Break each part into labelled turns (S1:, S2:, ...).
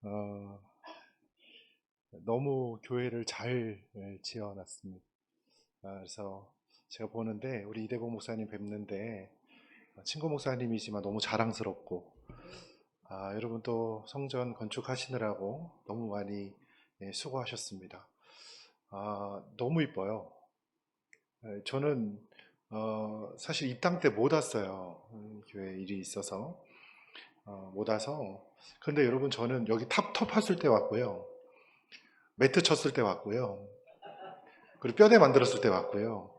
S1: 어, 너무 교회를 잘 지어놨습니다. 그래서 제가 보는데 우리 이대복 목사님 뵙는데 친구 목사님이지만 너무 자랑스럽고 여러분 또 성전 건축하시느라고 너무 많이 수고하셨습니다. 너무 이뻐요. 저는 사실 입당 때 못 왔어요. 교회 일이 있어서 못 와서. 근데 여러분 저는 여기 탑 했을 때 왔고요. 매트 쳤을 때 왔고요. 그리고 뼈대 만들었을 때 왔고요.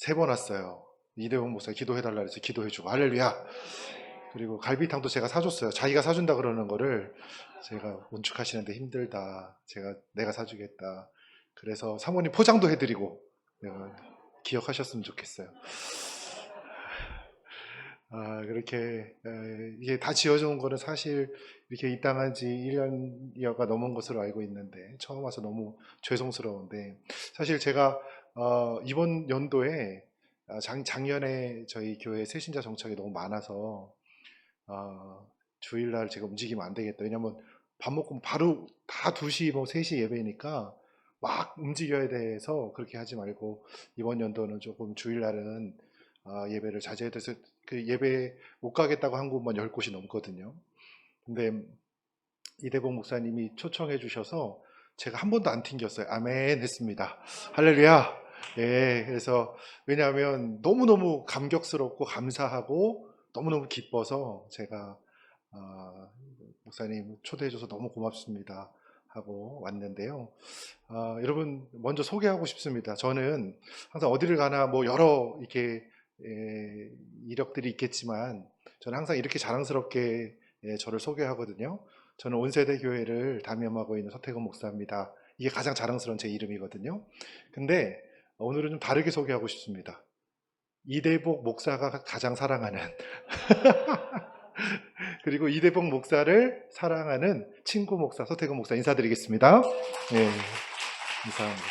S1: 3번 왔어요. 이대원 목사 기도해달라 그래서 기도해주고 할렐루야. 그리고 갈비탕도 제가 사줬어요. 자기가 사준다 그러는 거를 제가 건축하시는데 힘들다. 내가 사주겠다. 그래서 사모님 포장도 해드리고 기억하셨으면 좋겠어요. 그렇게 이게 다 지어져 온 거는 사실 이렇게 입당한 지 1년여가 넘은 것으로 알고 있는데 처음 와서 너무 죄송스러운데 사실 제가 이번 연도에 작년에 저희 교회 새신자 정착이 너무 많아서 주일날 제가 움직이면 안 되겠다. 왜냐면 밥 먹고 바로 다 2시 뭐 3시 예배니까 막 움직여야 돼서 그렇게 하지 말고 이번 연도는 조금 주일날은 예배를 자제해야 돼서 그 예배 못 가겠다고 한 곳만 10곳이 넘거든요. 근데 이대복 목사님이 초청해 주셔서 제가 한 번도 안 튕겼어요. 아멘 했습니다. 할렐루야. 예, 그래서 왜냐하면 너무너무 감격스럽고 감사하고 너무너무 기뻐서 제가 목사님 초대해 줘서 너무 고맙습니다 하고 왔는데요. 여러분 먼저 소개하고 싶습니다. 저는 항상 어디를 가나 뭐 여러 이렇게 이력들이 있겠지만 저는 항상 이렇게 자랑스럽게 저를 소개하거든요. 저는 온세대 교회를 담임하고 있는 서태근 목사입니다. 이게 가장 자랑스러운 제 이름이거든요. 근데 오늘은 좀 다르게 소개하고 싶습니다. 이대복 목사가 가장 사랑하는 그리고 이대복 목사를 사랑하는 친구 목사 서태근 목사 인사드리겠습니다. 네, 감사합니다.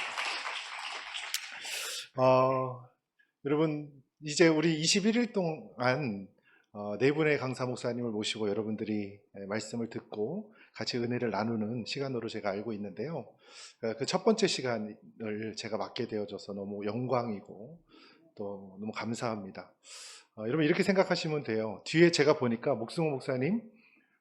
S1: 여러분 이제 우리 21일 동안 4분의 강사 목사님을 모시고 여러분들이 말씀을 듣고 같이 은혜를 나누는 시간으로 제가 알고 있는데요. 그 첫 번째 시간을 제가 맡게 되어져서 너무 영광이고 또 너무 감사합니다. 여러분 이렇게 생각하시면 돼요. 뒤에 제가 보니까 목승호 목사님,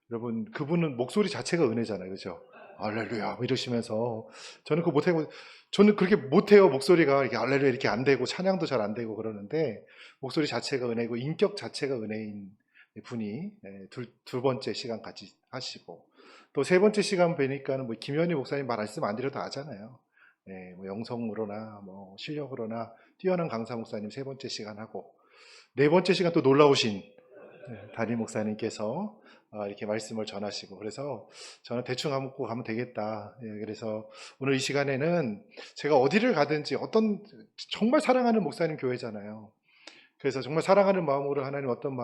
S1: 여러분 그분은 목소리 자체가 은혜잖아요, 그죠? 할렐루야 뭐 이러시면서 저는 그거 못하고 저는 그렇게 못해요. 목소리가 이렇게 할렐루야 이렇게 안 되고 찬양도 잘 안 되고 그러는데 목소리 자체가 은혜고 인격 자체가 은혜인 분이 두 번째 시간 같이 하시고 또 3번째 시간 뵈니까는 뭐 김현희 목사님 말씀 안 드려도 아잖아요. 네, 뭐 영성으로나 뭐 실력으로나 뛰어난 강사 목사님 3번째 시간 하고 4번째 시간 또 놀라우신 담임 목사님께서 이렇게 말씀을 전하시고 그래서 저는 대충 하고 가면 되겠다. 그래서 오늘 이 시간에는 제가 어디를 가든지 어떤 정말 사랑하는 목사님 교회잖아요. 그래서 정말 사랑하는 마음으로 하나님 어떤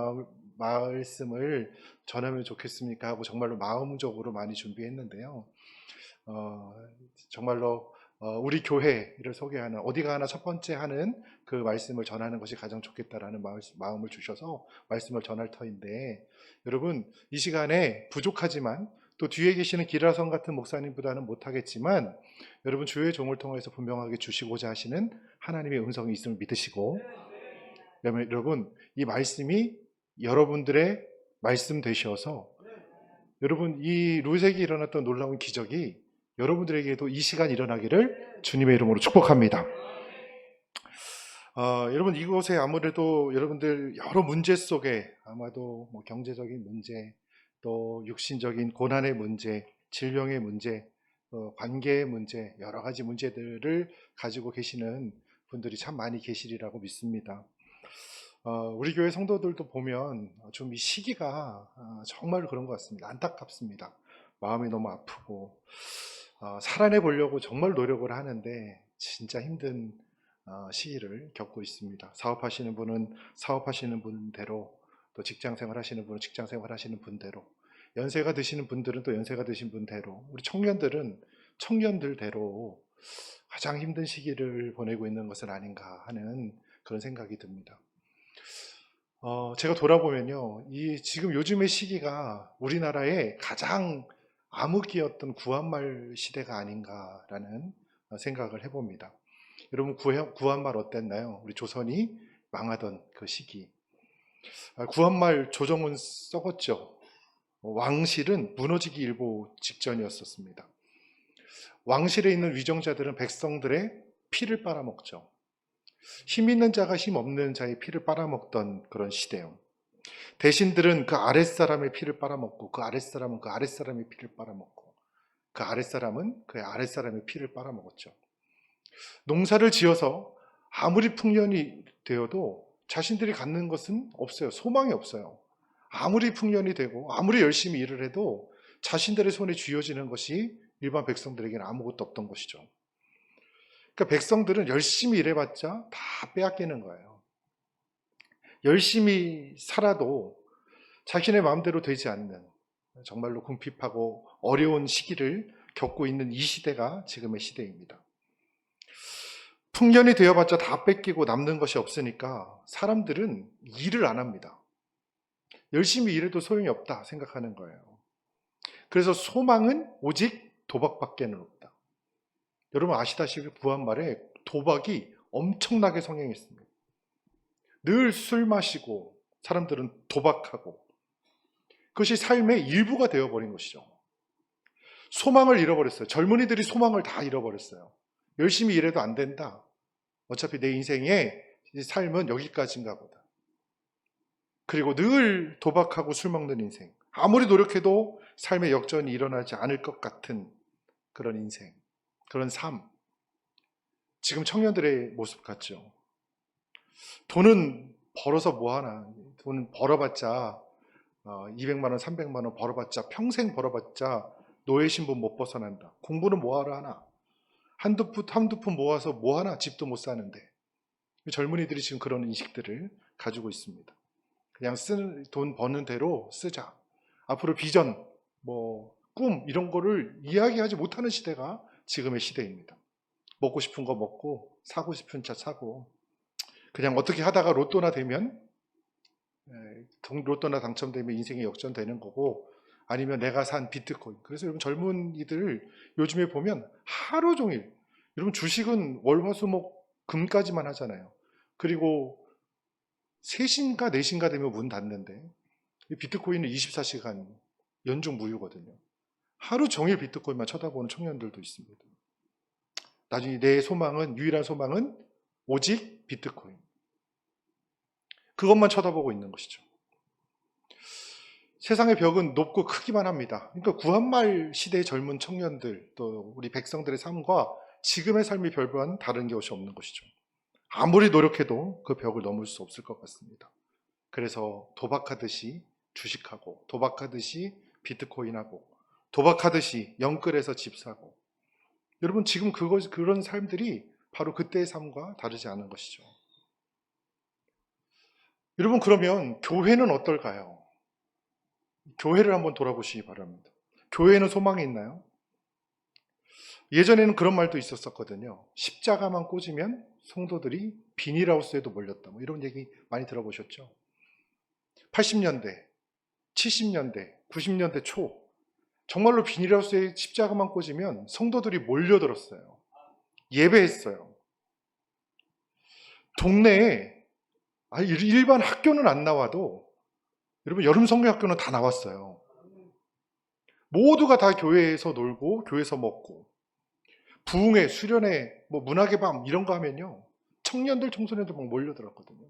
S1: 말씀을 전하면 좋겠습니까 하고 정말로 마음적으로 많이 준비했는데요. 정말로 우리 교회를 소개하는 어디 가나 첫 번째 하는 그 말씀을 전하는 것이 가장 좋겠다라는 마음을 주셔서 말씀을 전할 터인데 여러분 이 시간에 부족하지만 또 뒤에 계시는 기라성 같은 목사님보다는 못하겠지만 여러분 주의 종을 통해서 분명하게 주시고자 하시는 하나님의 음성이 있음을 믿으시고 여러분 이 말씀이 여러분들의 말씀 되셔서 여러분 이 루sek이 일어났던 놀라운 기적이 여러분들에게도 이 시간 일어나기를 주님의 이름으로 축복합니다. 여러분 이곳에 아무래도 여러분들 여러 문제 속에 아마도 뭐 경제적인 문제 또 육신적인 고난의 문제 질병의 문제 관계의 문제 여러 가지 문제들을 가지고 계시는 분들이 참 많이 계시리라고 믿습니다. 우리 교회 성도들도 보면 좀 이 시기가 정말 그런 것 같습니다. 안타깝습니다. 마음이 너무 아프고 살아내 보려고 정말 노력을 하는데 진짜 힘든 시기를 겪고 있습니다. 사업하시는 분은 사업하시는 분대로 또 직장생활 하시는 분은 직장생활 하시는 분대로 연세가 드시는 분들은 또 연세가 드신 분대로 우리 청년들은 청년들대로 가장 힘든 시기를 보내고 있는 것은 아닌가 하는 그런 생각이 듭니다. 제가 돌아보면요, 이 지금 요즘의 시기가 우리나라에 가장 암흑이었던 구한말 시대가 아닌가라는 생각을 해봅니다. 여러분, 구한말 어땠나요? 우리 조선이 망하던 그 시기. 구한말 조정은 썩었죠. 왕실은 무너지기 일보 직전이었었습니다. 왕실에 있는 위정자들은 백성들의 피를 빨아먹죠. 힘 있는 자가 힘 없는 자의 피를 빨아먹던 그런 시대요. 대신들은 그 아랫사람의 피를 빨아먹고, 그 아랫사람은 그 아랫사람의 피를 빨아먹고, 그 아랫사람은 그 아랫사람의 피를 빨아먹었죠. 농사를 지어서 아무리 풍년이 되어도 자신들이 갖는 것은 없어요. 소망이 없어요. 아무리 풍년이 되고 아무리 열심히 일을 해도 자신들의 손에 쥐어지는 것이 일반 백성들에게는 아무것도 없던 것이죠. 그러니까 백성들은 열심히 일해봤자 다 빼앗기는 거예요. 열심히 살아도 자신의 마음대로 되지 않는, 정말로 궁핍하고 어려운 시기를 겪고 있는 이 시대가 지금의 시대입니다. 풍년이 되어봤자 다 뺏기고 남는 것이 없으니까 사람들은 일을 안 합니다. 열심히 일해도 소용이 없다 생각하는 거예요. 그래서 소망은 오직 도박밖에는 없다. 여러분 아시다시피 구한말에 도박이 엄청나게 성행했습니다. 늘 술 마시고 사람들은 도박하고, 그것이 삶의 일부가 되어버린 것이죠. 소망을 잃어버렸어요. 젊은이들이 소망을 다 잃어버렸어요. 열심히 일해도 안 된다. 어차피 내 인생의 삶은 여기까지인가 보다. 그리고 늘 도박하고 술 먹는 인생. 아무리 노력해도 삶의 역전이 일어나지 않을 것 같은 그런 인생, 그런 삶. 지금 청년들의 모습 같죠. 돈은 벌어서 뭐하나. 돈 벌어봤자 200만 원, 300만 원 벌어봤자, 평생 벌어봤자 노예 신분 못 벗어난다. 공부는 뭐하러 하나. 한두 푼 모아서 뭐하나. 집도 못 사는데. 젊은이들이 지금 그런 인식들을 가지고 있습니다. 그냥 돈 버는 대로 쓰자. 앞으로 비전, 꿈 이런 거를 이야기하지 못하는 시대가 지금의 시대입니다. 먹고 싶은 거 먹고 사고 싶은 차 사고, 그냥 어떻게 하다가 로또나 되면, 로또나 당첨되면 인생이 역전되는 거고, 아니면 내가 산 비트코인. 그래서 여러분 젊은이들 요즘에 보면 하루 종일, 여러분 주식은 월화수목 금까지만 하잖아요. 그리고 3시인가 4시인가 되면 문 닫는데, 비트코인은 24시간 연중 무휴거든요. 하루 종일 비트코인만 쳐다보는 청년들도 있습니다. 나중에 내 소망은, 유일한 소망은 오직 비트코인. 그것만 쳐다보고 있는 것이죠. 세상의 벽은 높고 크기만 합니다. 그러니까 구한말 시대의 젊은 청년들, 또 우리 백성들의 삶과 지금의 삶이 별반 다른 것이 없는 것이죠. 아무리 노력해도 그 벽을 넘을 수 없을 것 같습니다. 그래서 도박하듯이 주식하고, 도박하듯이 비트코인하고, 도박하듯이 영끌해서 집 사고. 여러분 지금 그런 삶들이 바로 그때의 삶과 다르지 않은 것이죠. 여러분 그러면 교회는 어떨까요? 교회를 한번 돌아보시기 바랍니다. 교회에는 소망이 있나요? 예전에는 그런 말도 있었거든요. 십자가만 꽂으면 성도들이 비닐하우스에도 몰렸다. 이런 얘기 많이 들어보셨죠? 80년대, 70년대, 90년대 초, 정말로 비닐하우스에 십자가만 꽂으면 성도들이 몰려들었어요. 예배했어요. 동네에 일반 학교는 안 나와도, 여러분 여름 성경학교는 다 나왔어요. 모두가 다 교회에서 놀고 교회에서 먹고, 부흥회, 수련회, 문학의 밤 이런 거 하면요, 청년들, 청소년들 막 몰려들었거든요.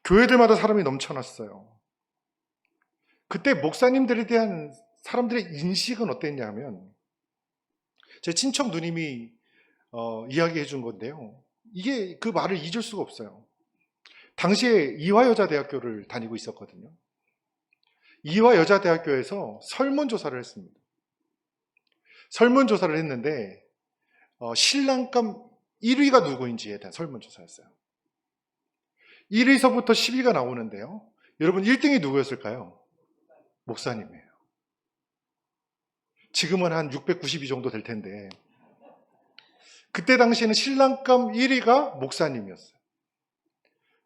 S1: 교회들마다 사람이 넘쳐났어요. 그때 목사님들에 대한 사람들의 인식은 어땠냐면, 제 친척 누님이 이야기해 준 건데요, 이게 그 말을 잊을 수가 없어요. 당시에 이화여자대학교를 다니고 있었거든요. 이화여자대학교에서 설문조사를 했습니다. 설문조사를 했는데 신랑감 1위가 누구인지에 대한 설문조사였어요. 1위서부터 10위가 나오는데요, 여러분 1등이 누구였을까요? 목사님이에요. 지금은 한 692 정도 될 텐데, 그때 당시에는 신랑감 1위가 목사님이었어요.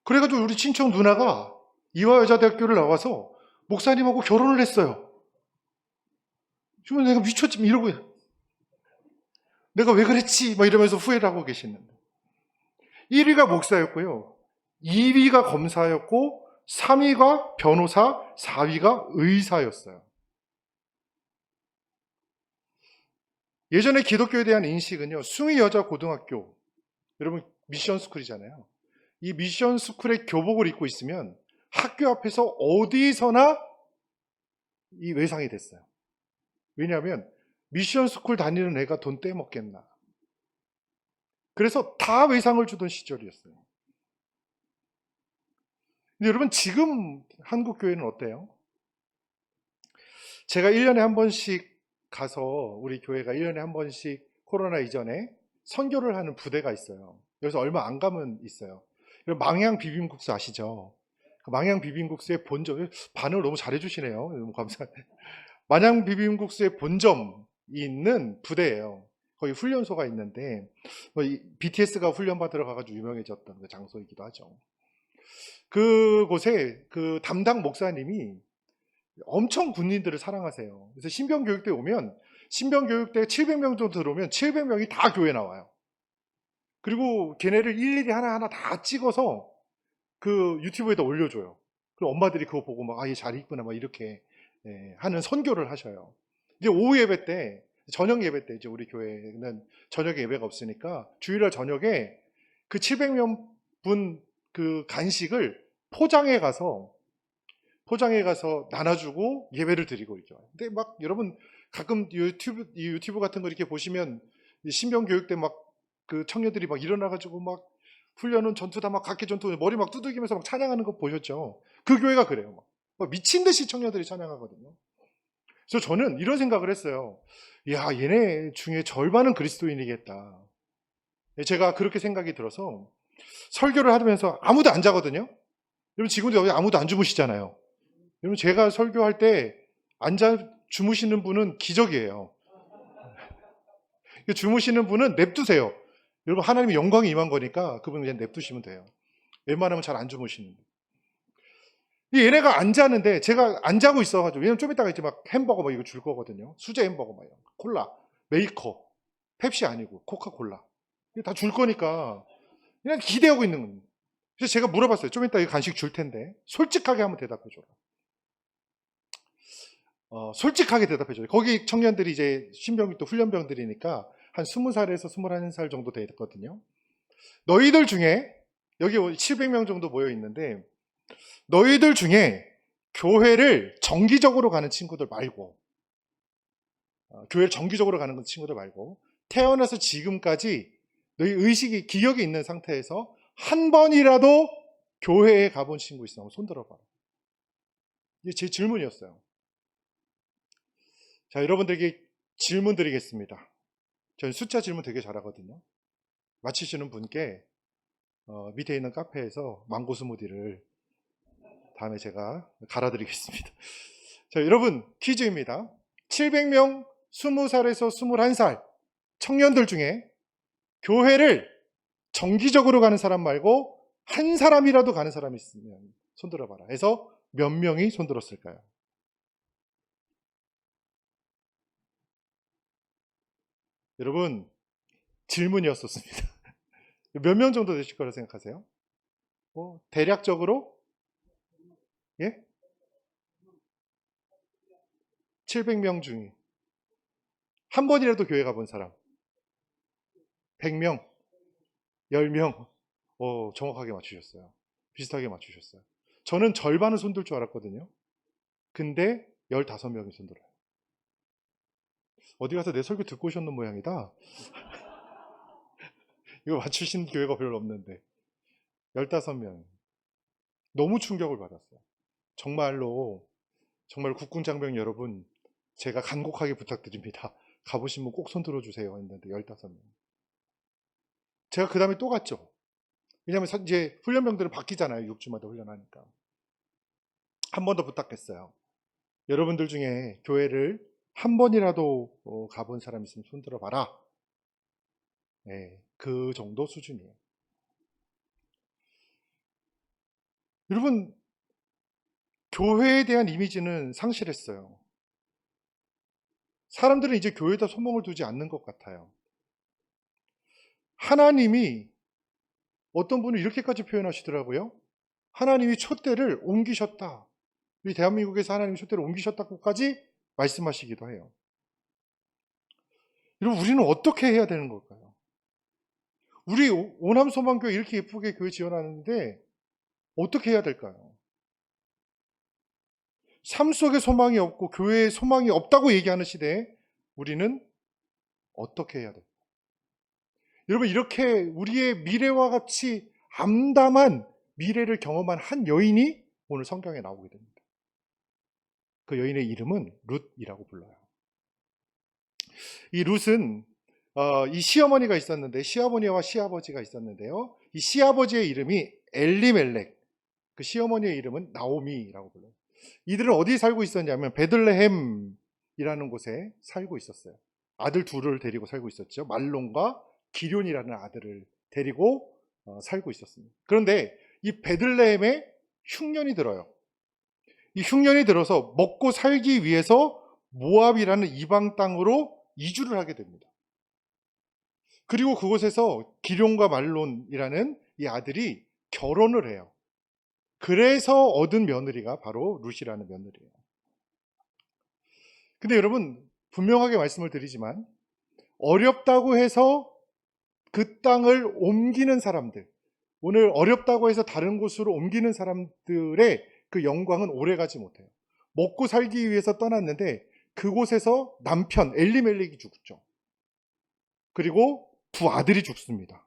S1: 그래가지고 우리 친척 누나가 이화여자대학교를 나와서 목사님하고 결혼을 했어요. 지금 내가 미쳤지 이러고 내가 왜 그랬지 막 이러면서 후회를 하고 계시는데 1위가 목사였고요. 2위가 검사였고 3위가 변호사, 4위가 의사였어요. 예전에 기독교에 대한 인식은요. 숭의 여자 고등학교, 여러분 미션 스쿨이잖아요. 이 미션 스쿨의 교복을 입고 있으면 학교 앞에서 어디서나 이 외상이 됐어요. 왜냐하면 미션 스쿨 다니는 애가 돈 떼먹겠나. 그래서 다 외상을 주던 시절이었어요. 근데 여러분 지금 한국 교회는 어때요? 제가 1년에 한 번씩 가서 우리 교회가 1년에 한 번씩 코로나 이전에 선교를 하는 부대가 있어요. 그래서 얼마 안 가면 있어요. 망향 비빔국수 아시죠? 그 망향 비빔국수의 본점, 반응을 너무 잘해주시네요. 너무 감사해요. 망향 비빔국수의 본점이 있는 부대예요. 거기 훈련소가 있는데 BTS가 훈련 받으러 가가지고 유명해졌던 그 장소이기도 하죠. 그곳에 그 담당 목사님이 엄청 군인들을 사랑하세요. 그래서 신병교육대 오면 신병교육대 700명 정도 들어오면 700명이 다 교회 나와요. 그리고 걔네를 일일이 하나하나 다 찍어서 그 유튜브에다 올려줘요. 그리고 엄마들이 그거 보고 막, 아, 얘 잘 있구나, 막 이렇게 하는 선교를 하셔요. 이제 오후 예배 때, 저녁 예배 때, 이제 우리 교회는 저녁에 예배가 없으니까 주일날 저녁에 그 700명 분 그 간식을 포장해 가서 나눠주고 예배를 드리고 있죠. 근데 막 여러분 가끔 유튜브 같은 거 이렇게 보시면 신병교육 때 막 그 청년들이 막 일어나가지고 막 훈련은 전투다 막 각기 전투 머리 막 두들기면서 막 찬양하는 거 보셨죠? 그 교회가 그래요. 막 미친 듯이 청년들이 찬양하거든요. 그래서 저는 이런 생각을 했어요. 야, 얘네 중에 절반은 그리스도인이겠다. 제가 그렇게 생각이 들어서 설교를 하면서 아무도 안 자거든요. 여러분 지금도 여기 아무도 안 주무시잖아요. 여러분 제가 설교할 때 앉아 주무시는 분은 기적이에요. 주무시는 분은 냅두세요. 여러분 하나님의 영광이 임한 거니까 그분은 그냥 냅두시면 돼요. 웬만하면 잘 안 주무시는데. 얘네가 안 자는데 제가 안 자고 있어가지고 왜냐면 좀 이따가 이제 막 햄버거 막 이거 줄 거거든요. 수제 햄버거 막 콜라, 메이커, 펩시 아니고 코카콜라 다 줄 거니까 그냥 기대하고 있는 겁니다. 그래서 제가 물어봤어요. 좀 이따 간식 줄 텐데 솔직하게 한번 대답해 줘라. 솔직하게 대답해줘요. 거기 청년들이 이제 신병이 또 훈련병들이니까 한 20살에서 21살 정도 됐거든요. 너희들 중에 여기 700명 정도 모여 있는데 너희들 중에 교회를 정기적으로 가는 친구들 말고 교회를 정기적으로 가는 친구들 말고 태어나서 지금까지 너희 의식이 기억이 있는 상태에서 한 번이라도 교회에 가본 친구 있으면 손 들어봐라. 이게 제 질문이었어요. 자, 여러분들에게 질문 드리겠습니다. 저는 숫자 질문 되게 잘하거든요. 맞히시는 분께 밑에 있는 카페에서 망고 스무디를 다음에 제가 갈아드리겠습니다. 자, 여러분 퀴즈입니다. 700명 20살에서 21살 청년들 중에 교회를 정기적으로 가는 사람 말고 한 사람이라도 가는 사람이 있으면 손들어봐라 해서 몇 명이 손들었을까요? 여러분 질문이었었습니다. 몇 명 정도 되실 거라 생각하세요? 대략적으로 예? 700명 중에 한 번이라도 교회 가본 사람 100명, 10명 정확하게 맞추셨어요. 비슷하게 맞추셨어요. 저는 절반은 손들 줄 알았거든요. 근데 15명이 손들어요. 어디 가서 내 설교 듣고 오셨는 모양이다. 이거 맞추신 교회가 별로 없는데 15명. 너무 충격을 받았어요. 정말로 정말 국군 장병 여러분 제가 간곡하게 부탁드립니다. 가보시면 꼭 손 들어주세요 했는데 15명. 제가 그 다음에 또 갔죠. 왜냐하면 이제 훈련병들은 바뀌잖아요. 6주마다 훈련하니까. 한 번 더 부탁했어요. 여러분들 중에 교회를 한 번이라도 가본 사람 있으면 손 들어봐라. 네, 그 정도 수준이에요. 여러분 교회에 대한 이미지는 상실했어요. 사람들은 이제 교회에다 소망을 두지 않는 것 같아요. 하나님이, 어떤 분은 이렇게까지 표현하시더라고요. 하나님이 촛대를 옮기셨다. 우리 대한민국에서 하나님이 촛대를 옮기셨다고까지 말씀하시기도 해요. 여러분, 우리는 어떻게 해야 되는 걸까요? 우리 오남소망교회 이렇게 예쁘게 교회 지어놨는데 어떻게 해야 될까요? 삶 속에 소망이 없고 교회에 소망이 없다고 얘기하는 시대에 우리는 어떻게 해야 될까요? 여러분, 이렇게 우리의 미래와 같이 암담한 미래를 경험한 한 여인이 오늘 성경에 나오게 됩니다. 그 여인의 이름은 룻이라고 불러요. 이 룻은 이 시어머니가 있었는데, 시어머니와 시아버지가 있었는데요. 이 시아버지의 이름이 엘리멜렉, 그 시어머니의 이름은 나오미라고 불러요. 이들은 어디 살고 있었냐면 베들레헴이라는 곳에 살고 있었어요. 아들 둘을 데리고 살고 있었죠. 말론과 기럐이라는 아들을 데리고 살고 있었습니다. 그런데 이 베들레헴에 흉년이 들어요. 이 흉년이 들어서 먹고 살기 위해서 모압이라는 이방 땅으로 이주를 하게 됩니다. 그리고 그곳에서 기럐과 말론이라는 이 아들이 결혼을 해요. 그래서 얻은 며느리가 바로 룻이라는 며느리예요. 근데 여러분, 분명하게 말씀을 드리지만 어렵다고 해서 그 땅을 옮기는 사람들, 오늘 어렵다고 해서 다른 곳으로 옮기는 사람들의 그 영광은 오래가지 못해요. 먹고 살기 위해서 떠났는데 그곳에서 남편 엘리멜렉이 죽죠. 그리고 두 아들이 죽습니다.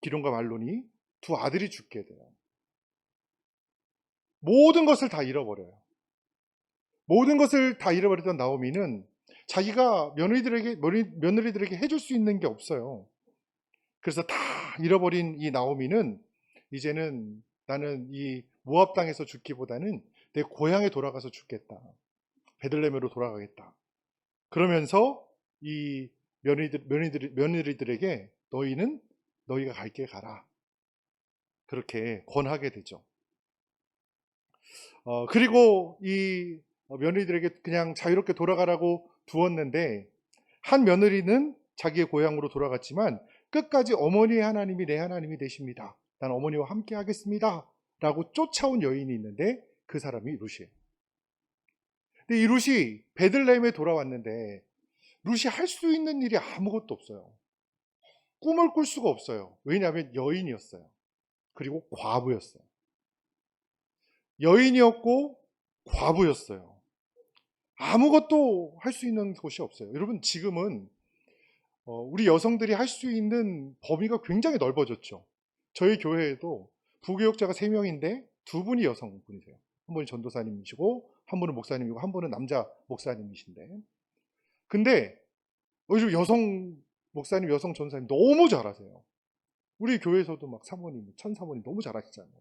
S1: 기럐과 말론이 두 아들이 죽게 돼요. 모든 것을 다 잃어버려요. 모든 것을 다 잃어버리던 나오미는 자기가 며느리들에게 해줄 수 있는 게 없어요. 그래서 다 잃어버린 이 나오미는 이제는 나는 이 모압 땅에서 죽기보다는 내 고향에 돌아가서 죽겠다. 베들레헴으로 돌아가겠다. 그러면서 이 며느리들에게 너희가 갈 길 가라. 그렇게 권하게 되죠. 그리고 이 며느리들에게 그냥 자유롭게 돌아가라고 두었는데 한 며느리는 자기의 고향으로 돌아갔지만 끝까지 어머니의 하나님이 내 하나님이 되십니다. 난 어머니와 함께 하겠습니다. 라고 쫓아온 여인이 있는데 그 사람이 룻이에요. 근데 이 룻이 베들레헴에 돌아왔는데 룻이 할 수 있는 일이 아무것도 없어요. 꿈을 꿀 수가 없어요. 왜냐하면 여인이었어요. 그리고 과부였어요. 여인이었고 과부였어요. 아무것도 할 수 있는 곳이 없어요. 여러분, 지금은 우리 여성들이 할 수 있는 범위가 굉장히 넓어졌죠. 저희 교회에도 부교육자가 3명인데 2분이 여성분이세요. 한 분이 전도사님이시고 한 분은 목사님이고 한 분은 남자 목사님이신데, 근데 요즘 여성 목사님, 여성 전사님 너무 잘하세요. 우리 교회에서도 막 사모님, 천사모님 너무 잘하시잖아요.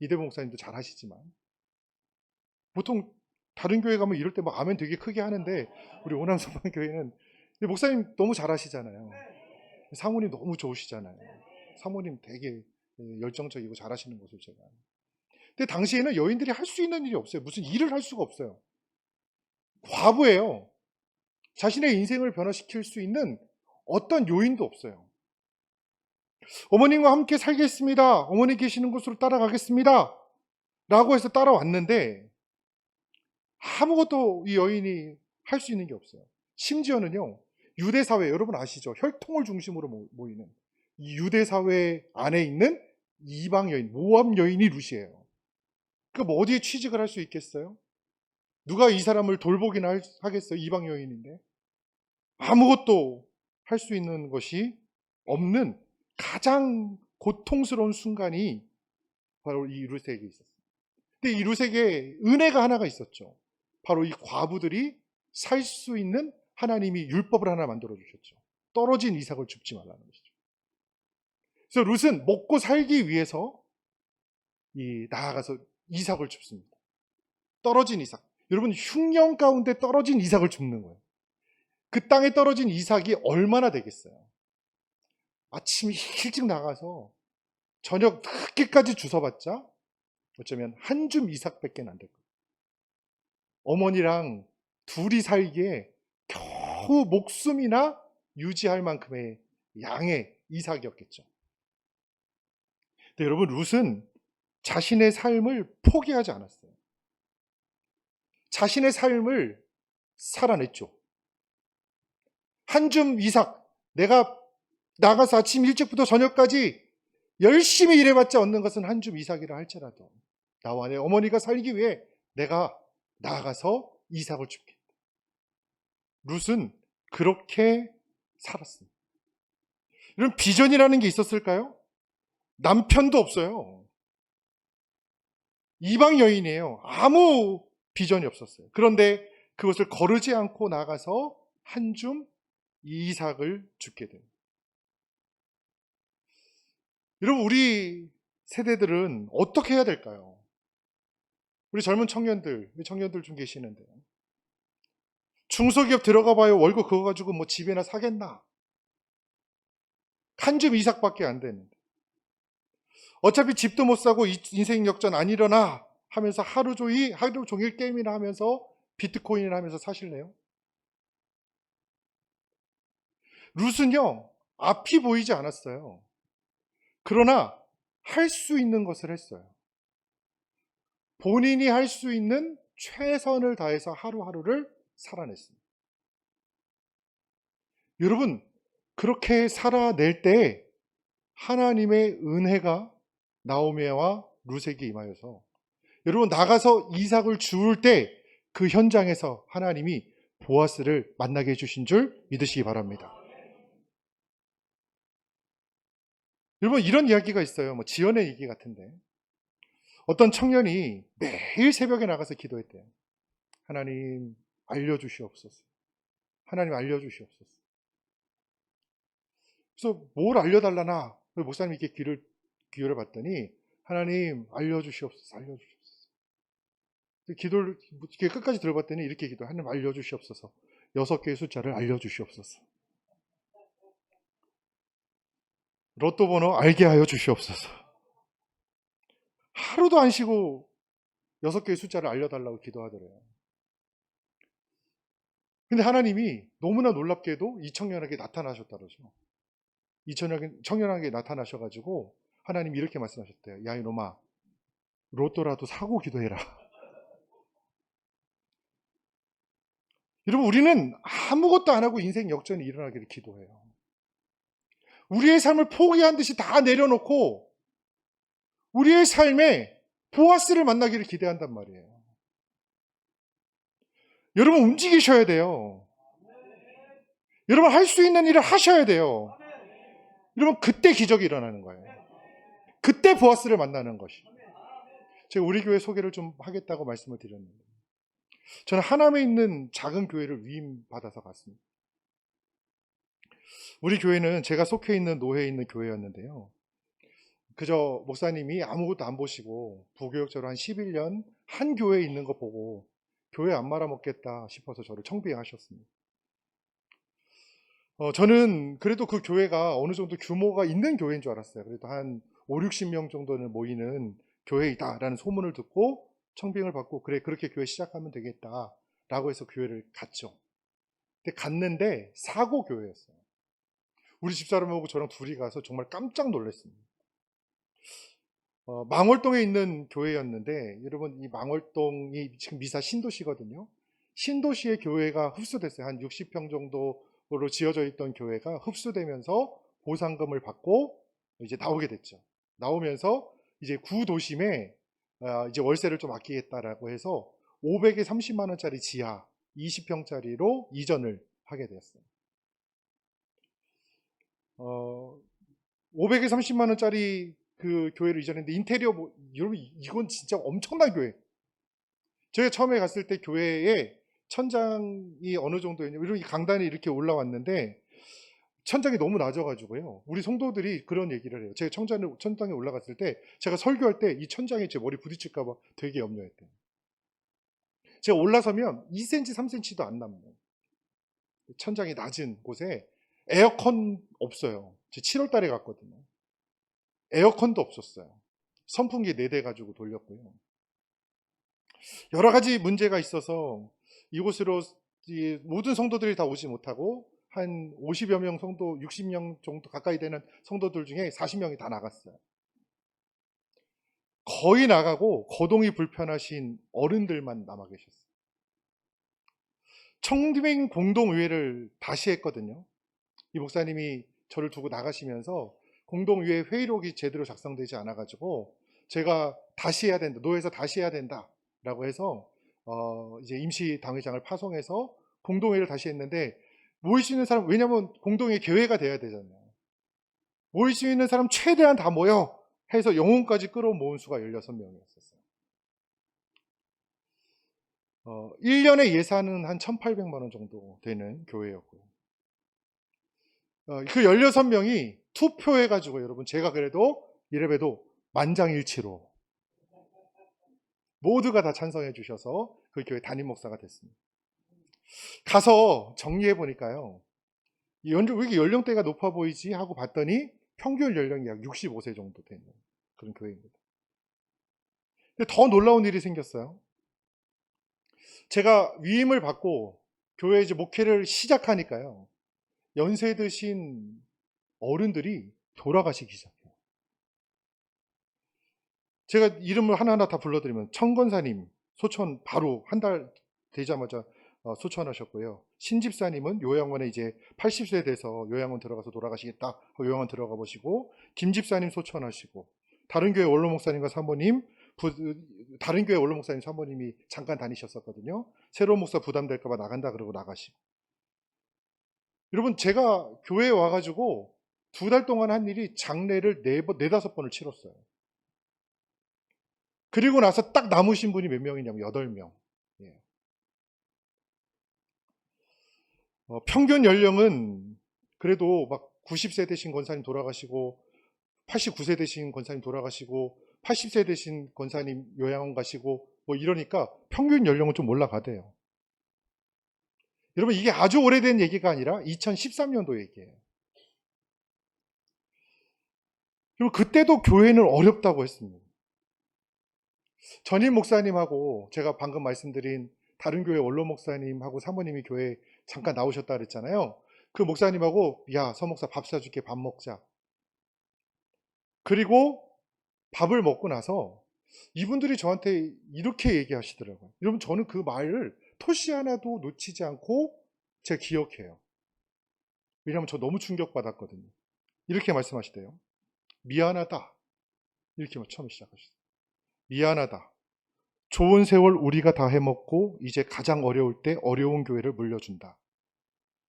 S1: 이대봉 목사님도 잘하시지만 보통 다른 교회 가면 이럴 때 막 아멘 되게 크게 하는데 우리 오남소망교회는 목사님 너무 잘하시잖아요. 사모님 너무 좋으시잖아요. 사모님 되게 열정적이고 잘하시는 것을 제가. 근데 당시에는 여인들이 할 수 있는 일이 없어요. 무슨 일을 할 수가 없어요. 과부예요. 자신의 인생을 변화시킬 수 있는 어떤 요인도 없어요. 어머님과 함께 살겠습니다. 어머니 계시는 곳으로 따라가겠습니다. 라고 해서 따라왔는데 아무것도 이 여인이 할 수 있는 게 없어요. 심지어는요, 유대사회, 여러분 아시죠? 혈통을 중심으로 모이는 이 유대사회 안에 있는 이방 여인, 모압 여인이 룻이에요. 그러니까 뭐 어디에 취직을 할 수 있겠어요? 누가 이 사람을 돌보기나 하겠어요? 이방 여인인데. 아무것도 할 수 있는 것이 없는 가장 고통스러운 순간이 바로 이 룻에게 있었어요. 근데 이 룻에게 은혜가 하나가 있었죠. 바로 이 과부들이 살 수 있는 하나님이 율법을 하나 만들어 주셨죠. 떨어진 이삭을 줍지 말라는 것이죠. 그래서 룻은 먹고 살기 위해서 나아가서 이삭을 줍습니다. 떨어진 이삭. 여러분, 흉년 가운데 떨어진 이삭을 줍는 거예요. 그 땅에 떨어진 이삭이 얼마나 되겠어요? 아침 일찍 나가서 저녁 늦게까지 주워봤자 어쩌면 한 줌 이삭밖에 안 될 거예요. 어머니랑 둘이 살기에 겨우 목숨이나 유지할 만큼의 양의 이삭이었겠죠. 근데 여러분, 룻은 자신의 삶을 포기하지 않았어요. 자신의 삶을 살아냈죠. 한 줌 이삭, 내가 나가서 아침 일찍부터 저녁까지 열심히 일해봤자 얻는 것은 한 줌 이삭이라 할지라도 나와 내 어머니가 살기 위해 내가 나가서 이삭을 줄게. 룻은 그렇게 살았습니다. 이런 비전이라는 게 있었을까요? 남편도 없어요. 이방 여인이에요. 아무 비전이 없었어요. 그런데 그것을 거르지 않고 나가서 한 줌 이삭을 죽게 됩니다. 여러분, 우리 세대들은 어떻게 해야 될까요? 우리 젊은 청년들, 우리 청년들 좀 계시는데요. 중소기업 들어가 봐요. 월급 그거 가지고 뭐 집이나 사겠나? 한 줌 이삭밖에 안 되는데. 어차피 집도 못 사고 인생 역전 안 일어나 하면서 하루 종일 게임이나 하면서 비트코인이나 하면서 사실래요? 룻은요, 앞이 보이지 않았어요. 그러나 할 수 있는 것을 했어요. 본인이 할 수 있는 최선을 다해서 하루하루를 살아냈습니다. 여러분, 그렇게 살아낼 때 하나님의 은혜가 나오미와 룻에게 임하여서 여러분, 나가서 이삭을 주울 때 그 현장에서 하나님이 보아스를 만나게 해주신 줄 믿으시기 바랍니다. 여러분, 이런 이야기가 있어요. 뭐 지연의 얘기 같은데, 어떤 청년이 매일 새벽에 나가서 기도했대요. 하나님 알려주시옵소서. 하나님 알려주시옵소서. 그래서 뭘 알려달라나? 목사님이 이렇게 귀를 봤더니 하나님 알려주시옵소서. 알려주시옵소서. 기도를 이렇게 끝까지 들어봤더니 이렇게 기도. 하나님 알려주시옵소서. 6개의 숫자를 알려주시옵소서. 로또 번호 알게 하여 주시옵소서. 하루도 안 쉬고 6개의 숫자를 알려달라고 기도하더래요. 근데 하나님이 너무나 놀랍게도 이 청년에게 나타나셨다 그러죠. 이 청년에게 나타나셔가지고 하나님이 이렇게 말씀하셨대요. 야, 이놈아, 로또라도 사고 기도해라. 여러분, 우리는 아무것도 안 하고 인생 역전이 일어나기를 기도해요. 우리의 삶을 포기한 듯이 다 내려놓고 우리의 삶에 보아스를 만나기를 기대한단 말이에요. 여러분, 움직이셔야 돼요. 여러분, 할 수 있는 일을 하셔야 돼요. 여러분, 그때 기적이 일어나는 거예요. 그때 보아스를 만나는 것이. 제가 우리 교회 소개를 좀 하겠다고 말씀을 드렸는데, 저는 하남에 있는 작은 교회를 위임받아서 갔습니다. 우리 교회는 제가 속해 있는 노회에 있는 교회였는데요. 그저 목사님이 아무것도 안 보시고 부교육자로 한 11년 한 교회에 있는 거 보고 교회 안 말아먹겠다 싶어서 저를 청빙하셨습니다. 저는 그래도 그 교회가 어느 정도 규모가 있는 교회인 줄 알았어요. 그래도 한 5, 60명 정도는 모이는 교회이다라는 소문을 듣고 청빙을 받고, 그래, 그렇게 교회 시작하면 되겠다라고 해서 교회를 갔죠. 근데 갔는데 사고 교회였어요. 우리 집사람하고 저랑 둘이 가서 정말 깜짝 놀랐습니다. 망월동에 있는 교회였는데, 여러분, 이 망월동이 지금 미사 신도시거든요. 신도시의 교회가 흡수됐어요. 한 60평 정도로 지어져 있던 교회가 흡수되면서 보상금을 받고 이제 나오게 됐죠. 나오면서 이제 구도심에 이제 월세를 좀 아끼겠다라고 해서 500에 30만 원짜리 지하 20평짜리로 이전을 하게 되었어요. 500에 30만 원짜리 그 교회를 이전했는데 인테리어 여러분, 이건 진짜 엄청난 교회. 제가 처음에 갔을 때 교회에 천장이 어느 정도였냐면, 이런 강단이 이렇게 올라왔는데 천장이 너무 낮아가지고요. 우리 성도들이 그런 얘기를 해요. 제가 천장에 올라갔을 때, 제가 설교할 때 이 천장에 제 머리 부딪힐까봐 되게 염려했대요. 제가 올라서면 2cm, 3cm도 안 남아요. 천장이 낮은 곳에 에어컨 없어요. 제가 7월 달에 갔거든요. 에어컨도 없었어요. 선풍기 4대 가지고 돌렸고요. 여러 가지 문제가 있어서 이곳으로 이 모든 성도들이 다 오지 못하고 한 50여 명 성도, 60명 정도 가까이 되는 성도들 중에 40명이 다 나갔어요. 거의 나가고 거동이 불편하신 어른들만 남아 계셨어요. 청빙 공동의회를 다시 했거든요. 이 목사님이 저를 두고 나가시면서 공동의회 회의록이 제대로 작성되지 않아가지고 제가 다시 해야 된다, 노회에서 다시 해야 된다라고 해서 이제 임시 당회장을 파송해서 공동회의를 다시 했는데, 모일 수 있는 사람, 왜냐면 공동회의 개회가 돼야 되잖아요. 모일 수 있는 사람 최대한 다 모여 해서 영혼까지 끌어모은 수가 16명이었어요. 1년의 예산은 한 1,800만 원 정도 되는 교회였고요. 그 16명이 투표해가지고, 여러분, 제가 그래도 이래봬도 만장일치로 모두가 다 찬성해 주셔서 그 교회 담임 목사가 됐습니다. 가서 정리해 보니까요, 왜 이렇게 연령대가 높아 보이지 하고 봤더니 평균 연령이 약 65세 정도 되는 그런 교회입니다. 근데 더 놀라운 일이 생겼어요. 제가 위임을 받고 교회 이제 목회를 시작하니까요, 연세 드신 어른들이 돌아가시기 시작해요. 제가 이름을 하나하나 다 불러드리면, 청건사님 소천 바로 한 달 되자마자 소천하셨고요. 신집사님은 요양원에 이제 80세 돼서 요양원 들어가서 돌아가시겠다 하고 요양원 들어가 보시고, 김집사님 소천하시고, 다른 교회 원로 목사님과 사모님, 다른 교회 원로 목사님 사모님이 잠깐 다니셨었거든요. 새로운 목사 부담될까 봐 나간다 그러고 나가시고. 여러분, 제가 교회에 와가지고 2달 동안 한 일이 장례를 4-5 번을 치렀어요. 그리고 나서 딱 남으신 분이 몇 명이냐면 8명. 예. 평균 연령은 그래도 막 90세 되신 권사님 돌아가시고, 89세 되신 권사님 돌아가시고, 80세 되신 권사님 요양원 가시고 뭐 이러니까 평균 연령은 좀 올라가대요. 여러분, 이게 아주 오래된 얘기가 아니라 2013년도 얘기예요. 그리고 그때도 교회는 어렵다고 했습니다. 전임 목사님하고 제가 방금 말씀드린 다른 교회 원로 목사님하고 사모님이 교회에 잠깐 나오셨다 그랬잖아요. 그 목사님하고, 야, 서 목사 밥 사줄게, 밥 먹자. 그리고 밥을 먹고 나서 이분들이 저한테 이렇게 얘기하시더라고요. 여러분, 저는 그 말을 토시 하나도 놓치지 않고 제가 기억해요. 왜냐하면 저 너무 충격받았거든요. 이렇게 말씀하시대요. 미안하다. 이렇게 처음에 시작하셨어요. 미안하다. 좋은 세월 우리가 다 해먹고 이제 가장 어려울 때 어려운 교회를 물려준다.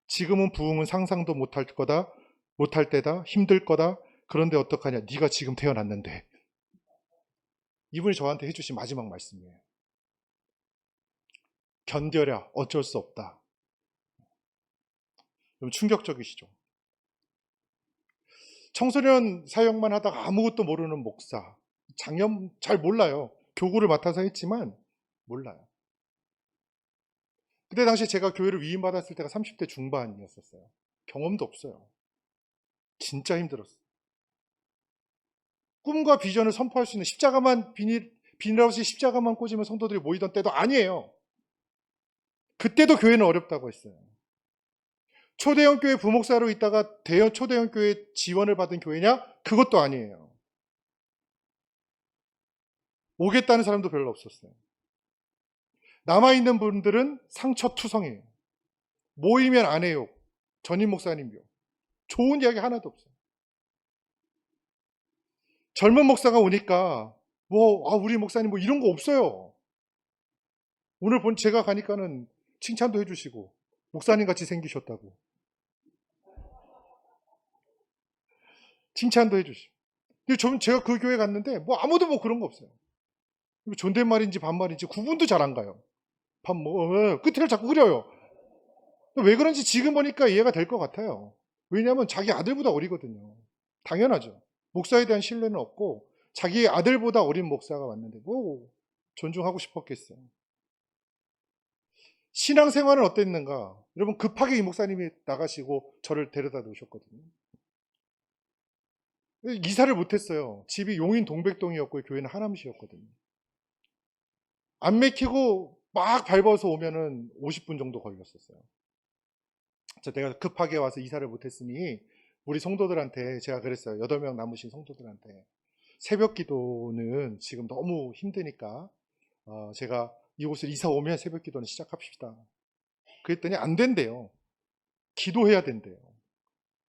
S1: 지금은 부흥은 상상도 못할 거다. 못할 때다. 힘들 거다. 그런데 어떡하냐. 네가 지금 태어났는데. 이분이 저한테 해주신 마지막 말씀이에요. 견뎌라. 어쩔 수 없다. 좀 충격적이시죠? 청소년 사역만 하다가 아무것도 모르는 목사. 장염 잘 몰라요. 교구를 맡아서 했지만 몰라요. 그때 당시에 제가 교회를 위임받았을 때가 30대 중반이었었어요. 경험도 없어요. 진짜 힘들었어요. 꿈과 비전을 선포할 수 있는 십자가만, 비닐하우스에 십자가만 꽂으면 성도들이 모이던 때도 아니에요. 그때도 교회는 어렵다고 했어요. 초대형 교회 부목사로 있다가 초대형 교회 지원을 받은 교회냐? 그것도 아니에요. 오겠다는 사람도 별로 없었어요. 남아있는 분들은 상처투성이에요. 모이면 안 해요. 전임 목사님이요. 좋은 이야기 하나도 없어요. 젊은 목사가 오니까 우리 목사님 뭐 이런 거 없어요. 오늘 제가 가니까는 칭찬도 해주시고, 목사님 같이 생기셨다고 칭찬도 해주시고. 근데 제가 그 교회 갔는데 아무도 그런 거 없어요. 존댓말인지 반말인지 구분도 잘 안 가요. 끝을 자꾸 흐려요. 왜 그런지 지금 보니까 이해가 될 것 같아요. 왜냐하면 자기 아들보다 어리거든요. 당연하죠. 목사에 대한 신뢰는 없고 자기 아들보다 어린 목사가 왔는데 존중하고 싶었겠어요. 신앙생활은 어땠는가? 여러분, 급하게 이 목사님이 나가시고 저를 데려다 놓으셨거든요. 이사를 못했어요. 집이 용인 동백동이었고 교회는 하남시였거든요. 안 맥히고 막 밟아서 오면은 50분 정도 걸렸었어요. 내가 급하게 와서 이사를 못했으니 우리 성도들한테 제가 그랬어요. 8명 남으신 성도들한테 새벽 기도는 지금 너무 힘드니까 제가 이곳을 이사 오면 새벽 기도는 시작합시다. 그랬더니 안 된대요. 기도해야 된대요.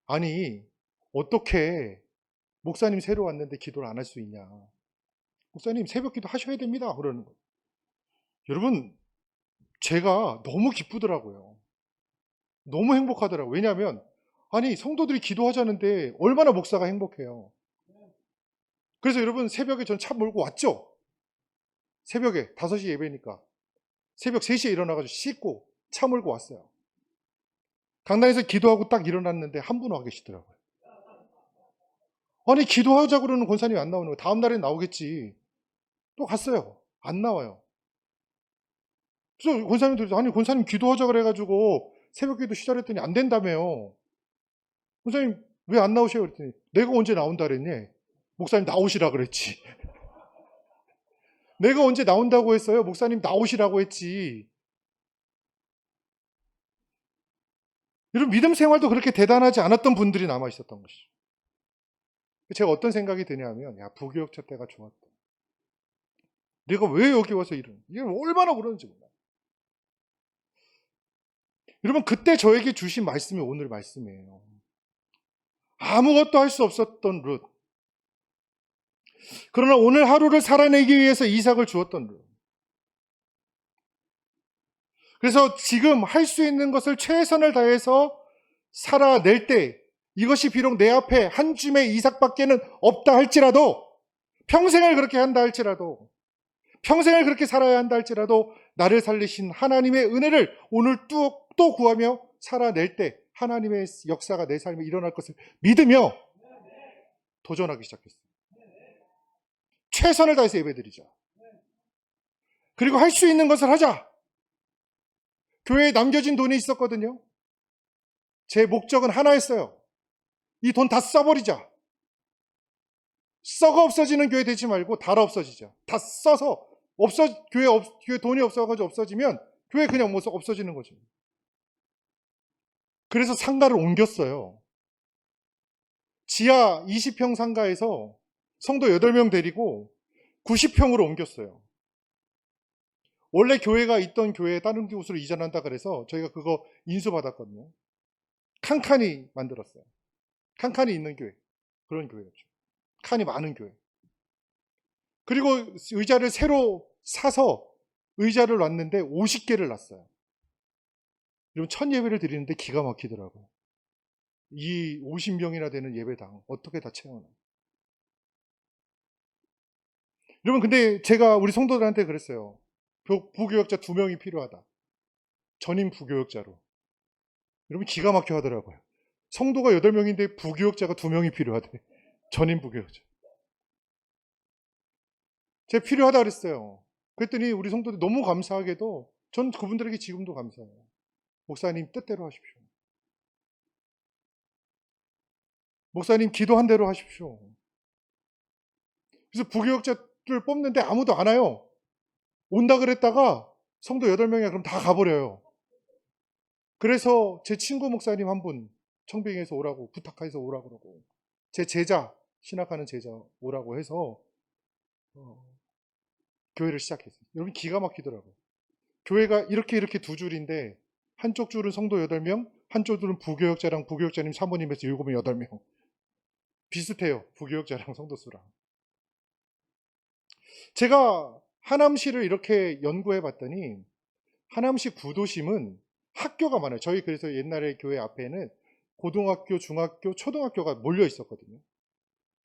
S1: 아니 어떻게 목사님 새로 왔는데 기도를 안 할 수 있냐. 목사님 새벽 기도 하셔야 됩니다. 그러는 거예요. 여러분 제가 너무 기쁘더라고요. 너무 행복하더라고요. 왜냐하면 아니 성도들이 기도하자는데 얼마나 목사가 행복해요. 그래서 여러분 새벽에 전 차 몰고 왔죠. 새벽에 5시 예배니까 새벽 3시에 일어나가지고 씻고 차 몰고 왔어요. 강당에서 기도하고 딱 일어났는데 한 분 와 계시더라고요. 아니 기도하자고 그러는 권사님이 안 나오는 거예요. 다음 날에 나오겠지. 또 갔어요. 안 나와요. 그래서 권사님들이 아니 권사님 기도하자 그래가지고 새벽 기도 시작했더니 안 된다며요. 권사님 왜 안 나오셔요? 그랬더니 내가 언제 나온다 그랬니? 목사님 나오시라 그랬지. 내가 언제 나온다고 했어요? 목사님 나오시라고 했지. 여러분 믿음 생활도 그렇게 대단하지 않았던 분들이 남아 있었던 것이죠. 제가 어떤 생각이 드냐면 야 부교육자 때가 좋았다. 내가 왜 여기 와서 이게 얼마나 그러는지 몰라. 여러분 그때 저에게 주신 말씀이 오늘 말씀이에요. 아무것도 할 수 없었던 룻. 그러나 오늘 하루를 살아내기 위해서 이삭을 주었던 룻. 그래서 지금 할 수 있는 것을 최선을 다해서 살아낼 때 이것이 비록 내 앞에 한 줌의 이삭밖에는 없다 할지라도 평생을 그렇게 한다 할지라도 평생을 그렇게 살아야 한다 할지라도 나를 살리신 하나님의 은혜를 오늘 또 구하며 살아낼 때 하나님의 역사가 내 삶에 일어날 것을 믿으며 도전하기 시작했어요. 최선을 다해서 예배드리자. 그리고 할 수 있는 것을 하자. 교회에 남겨진 돈이 있었거든요. 제 목적은 하나였어요. 이 돈 다 써버리자. 썩어 없어지는 교회 되지 말고 달아 없어지자. 다 써서 교회 돈이 없어가지고 없어지면 교회 그냥 없어지는 거죠. 그래서 상가를 옮겼어요. 지하 20평 상가에서 성도 8명 데리고 90평으로 옮겼어요. 원래 교회가 있던 교회에 다른 곳으로 이전한다 그래서 저희가 그거 인수받았거든요. 칸칸이 만들었어요. 칸칸이 있는 교회. 그런 교회였죠. 칸이 많은 교회. 그리고 의자를 새로 사서 의자를 놨는데 50개를 놨어요. 여러분 첫 예배를 드리는데 기가 막히더라고요. 이 50명이나 되는 예배당 어떻게 다 채워놔. 여러분 근데 제가 우리 성도들한테 그랬어요. 부교역자 2명이 필요하다. 전임 부교역자로. 여러분 기가 막혀 하더라고요. 성도가 8명인데 부교역자가 2명이 필요하대. 전임 부교역자. 제가 필요하다 그랬어요. 그랬더니 우리 성도들 너무 감사하게도 전 그분들에게 지금도 감사해요. 목사님 뜻대로 하십시오. 목사님 기도한 대로 하십시오. 그래서 부교역자를 뽑는데 아무도 안 와요. 온다 그랬다가 성도 8명이야 그럼 다 가버려요. 그래서 제 친구 목사님 한 분 청빙에서 오라고 부탁해서 오라고 그러고 제 제자 신학하는 제자 오라고 해서 교회를 시작했어요. 여러분 기가 막히더라고요. 교회가 이렇게 2줄인데 한쪽 줄은 성도 8명, 한쪽 줄은 부교역자랑 부교역자님 사모님에서 7명, 8명. 비슷해요. 부교역자랑 성도 수랑. 제가 하남시를 이렇게 연구해 봤더니 하남시 구도심은 학교가 많아요. 저희 그래서 옛날에 교회 앞에는 고등학교, 중학교, 초등학교가 몰려 있었거든요.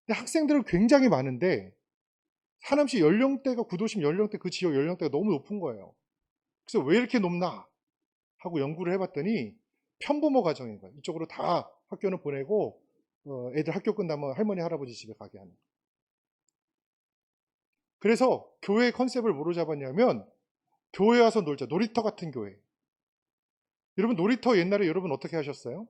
S1: 근데 학생들은 굉장히 많은데 하남시 연령대가 구도심 연령대 그 지역 연령대가 너무 높은 거예요. 그래서 왜 이렇게 높나 하고 연구를 해봤더니 편부모 가정인 거예요. 이쪽으로 다 학교는 보내고 애들 학교 끝나면 할머니 할아버지 집에 가게 하는. 그래서 교회 컨셉을 뭐로 잡았냐면 교회 와서 놀자. 놀이터 같은 교회. 여러분 놀이터 옛날에 여러분 어떻게 하셨어요?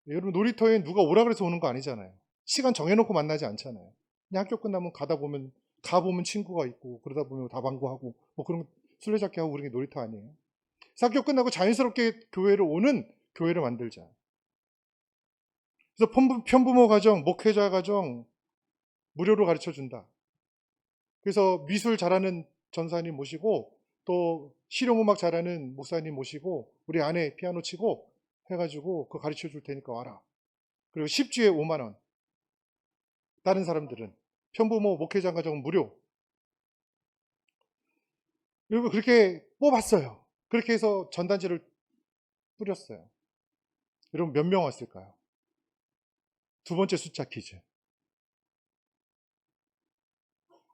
S1: 여러분 놀이터에 누가 오라 그래서 오는 거 아니잖아요. 시간 정해놓고 만나지 않잖아요. 그냥 학교 끝나면 가보면 친구가 있고 그러다 보면 다방구하고 뭐 그런 술래잡기 하고 우리 놀이터 아니에요? 학교 끝나고 자연스럽게 교회를 오는 교회를 만들자. 그래서 편부모 가정, 목회자 가정 무료로 가르쳐 준다. 그래서 미술 잘하는 전사님 모시고 또 실용음악 잘하는 목사님 모시고 우리 아내 피아노 치고 해가지고 그거 가르쳐 줄 테니까 와라. 그리고 10주에 5만 원. 다른 사람들은 편부모 목회자 가정은 무료. 그리고 그렇게 뽑았어요. 그렇게 해서 전단지를 뿌렸어요. 여러분 몇 명 왔을까요? 두 번째 숫자 퀴즈.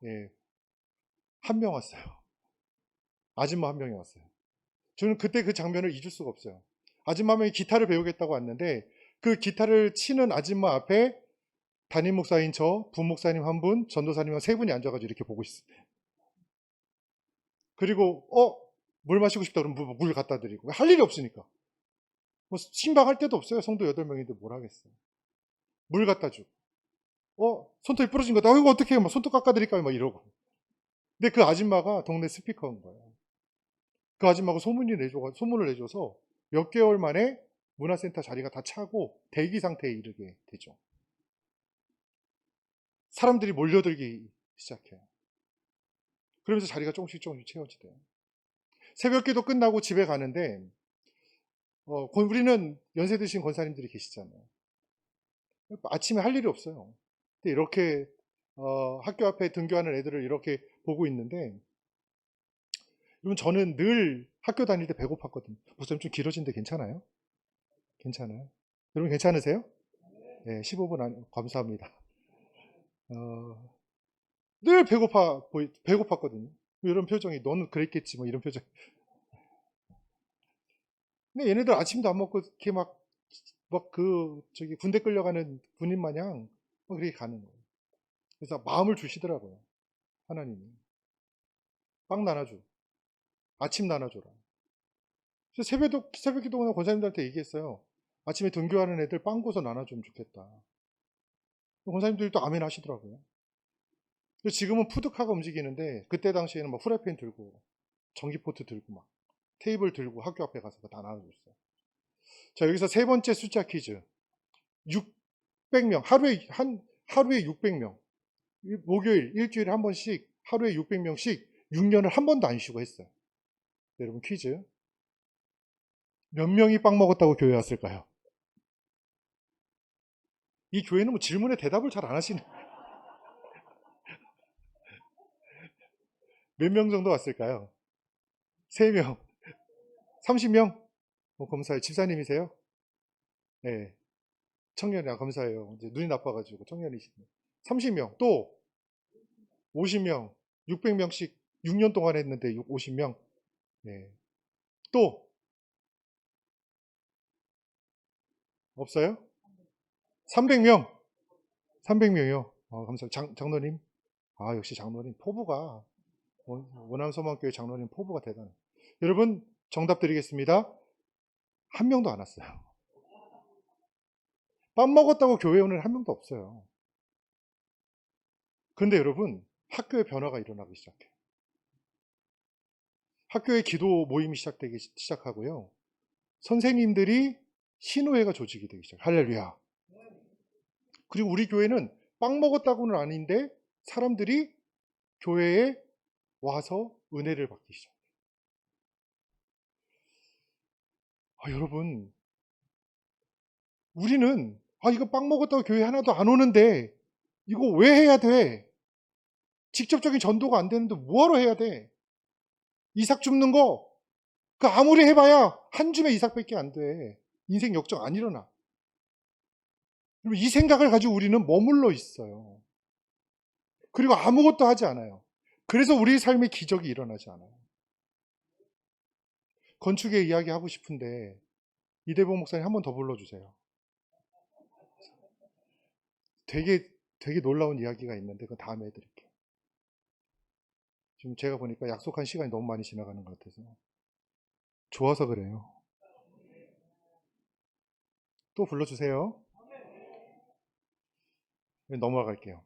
S1: 예, 한 명 왔어요. 아줌마 한 명이 왔어요. 저는 그때 그 장면을 잊을 수가 없어요. 아줌마 한 명이 기타를 배우겠다고 왔는데 그 기타를 치는 아줌마 앞에 담임 목사인 저, 부목사님 한 분, 전도사님 세 분이 앉아가지고 이렇게 보고 있어요. 그리고 물 마시고 싶다 그러면 물 갖다 드리고 할 일이 없으니까 뭐 신방할 데도 없어요. 성도 8명인데 뭘 하겠어요. 물 갖다 주고 손톱이 부러진 거다. 이거 어떻게 해요? 막 손톱 깎아드릴까요? 막 이러고. 근데 그 아줌마가 동네 스피커인 거예요. 그 아줌마가 소문을 내줘서 몇 개월 만에 문화센터 자리가 다 차고 대기 상태에 이르게 되죠. 사람들이 몰려들기 시작해요. 그러면서 자리가 조금씩 채워지대요. 새벽기도 끝나고 집에 가는데 우리는 연세 드신 권사님들이 계시잖아요. 아침에 할 일이 없어요. 근데 이렇게 학교 앞에 등교하는 애들을 이렇게 보고 있는데 여러분 저는 늘 학교 다닐 때 배고팠거든요. 목사님 좀 길어진데 괜찮아요? 괜찮아요? 여러분 괜찮으세요? 네, 15분 감사합니다. 늘 배고팠거든요. 이런 표정이 너는 그랬겠지 뭐 이런 표정. 근데 얘네들 아침도 안 먹고 이렇게 군대 끌려가는 군인 마냥 그렇게 가는 거예요. 그래서 마음을 주시더라고요. 하나님이. 빵 나눠줘. 아침 나눠줘라. 그래서 새벽 기도나 권사님들한테 얘기했어요. 아침에 등교하는 애들 빵 구워서 나눠주면 좋겠다. 권사님들도 아멘 하시더라고요. 지금은 푸드카가 움직이는데 그때 당시에는 막 후라이팬 들고 전기포트 들고 막 테이블 들고 학교 앞에 가서 다 나눠줬어요. 자, 여기서 세 번째 숫자 퀴즈. 600명, 하루에 600명. 목요일, 일주일에 한 번씩 하루에 600명씩 6년을 한 번도 안 쉬고 했어요. 여러분 퀴즈. 몇 명이 빵 먹었다고 교회 왔을까요? 이 교회는 뭐 질문에 대답을 잘 안 하시는. 몇 명 정도 왔을까요? 3명. 30명? 검사예요. 집사님이세요? 네. 청년이야, 검사예요. 이제 눈이 나빠가지고 청년이시네. 30명. 또 50명. 600명씩 6년 동안 했는데 50명. 네. 또 없어요? 300명. 300명이요. 감사합니다. 장로님. 역시 장로님 포부가 원암소망교회 장로님 포부가 대단해. 여러분 정답 드리겠습니다. 한 명도 안 왔어요. 빵 먹었다고 교회 오는 한 명도 없어요. 그런데 여러분 학교에 변화가 일어나기 시작해요. 학교에 기도 모임이 시작되기 시작하고요. 선생님들이 신호회가 조직이 되기 시작해요. 할렐루야. 그리고 우리 교회는 빵 먹었다고는 아닌데 사람들이 교회에 와서 은혜를 받기 시작해요. 여러분 우리는 이거 빵 먹었다고 교회 하나도 안 오는데 이거 왜 해야 돼? 직접적인 전도가 안 되는데 뭐하러 해야 돼? 이삭 줍는 거 그 아무리 해봐야 한 줌에 이삭밖에 안 돼. 인생 역정 안 일어나. 이 생각을 가지고 우리는 머물러 있어요. 그리고 아무것도 하지 않아요. 그래서 우리 삶의 기적이 일어나지 않아요. 건축의 이야기 하고 싶은데 이대봉 목사님 한 번 더 불러주세요. 되게 놀라운 이야기가 있는데 그 다음에 해드릴게요. 지금 제가 보니까 약속한 시간이 너무 많이 지나가는 것 같아서 좋아서 그래요. 또 불러주세요. 넘어갈게요.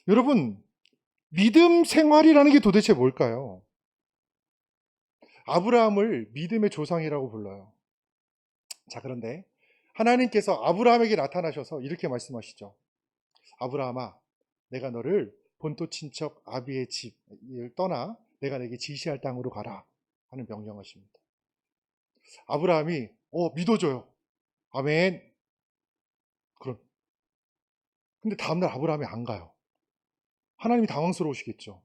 S1: 여러분 믿음 생활이라는 게 도대체 뭘까요? 아브라함을 믿음의 조상이라고 불러요. 자, 그런데 하나님께서 아브라함에게 나타나셔서 이렇게 말씀하시죠. 아브라함아, 내가 너를 본토 친척 아비의 집을 떠나 내가 내게 지시할 땅으로 가라 하는 명령하십니다. 아브라함이 믿어줘요. 아멘. 근데 다음날 아브라함이 안 가요. 하나님이 당황스러우시겠죠.